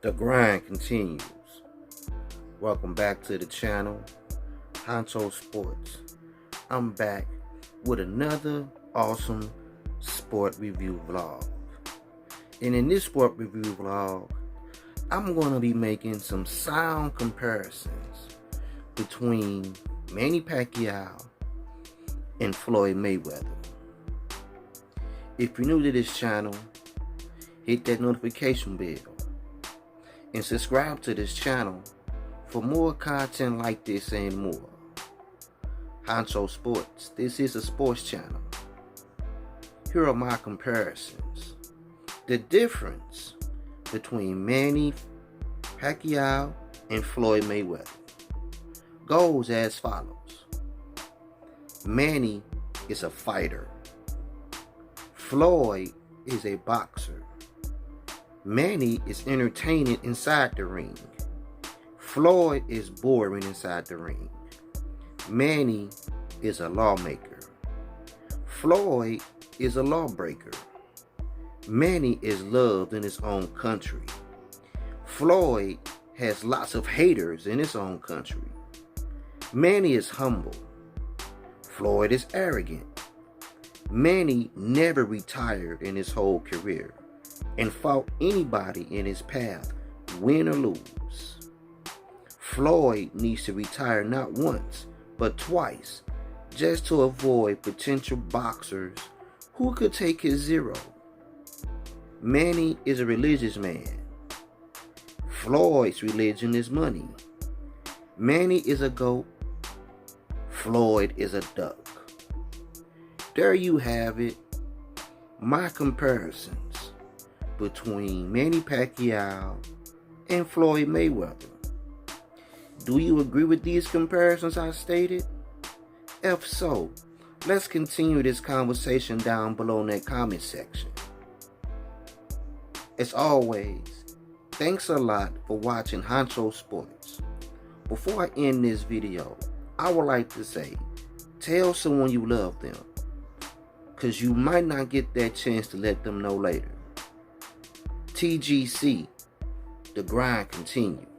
The grind continues. Welcome back to the channel, Honcho Sports. I'm back with another awesome sport review vlog. And in this sport review vlog, I'm going to be making some sound comparisons between Manny Pacquiao and Floyd Mayweather. If you're new to this channel, hit that notification bell and subscribe to this channel for more content like this and more. Honcho Sports, this is a sports channel. Here are my comparisons. The difference between Manny Pacquiao and Floyd Mayweather goes as follows. Manny is a fighter. Floyd is a boxer. Manny is entertaining inside the ring. Floyd is boring inside the ring. Manny is a lawmaker. Floyd is a lawbreaker. Manny is loved in his own country. Floyd has lots of haters in his own country. Manny is humble. Floyd is arrogant. Manny never retired in his whole career and fought anybody in his path, win or lose. Floyd needs to retire not once, but twice, just to avoid potential boxers who could take his zero. Manny is a religious man. Floyd's religion is money. Manny is a goat. Floyd is a duck. There you have it, my comparisons between Manny Pacquiao and Floyd Mayweather. Do you agree with these comparisons I stated? If so, let's continue this conversation down below in that comment section. As always, thanks a lot for watching Honcho Sports. Before I end this video, I would like to say, tell someone you love them, because you might not get that chance to let them know later. TGC, the grind continues.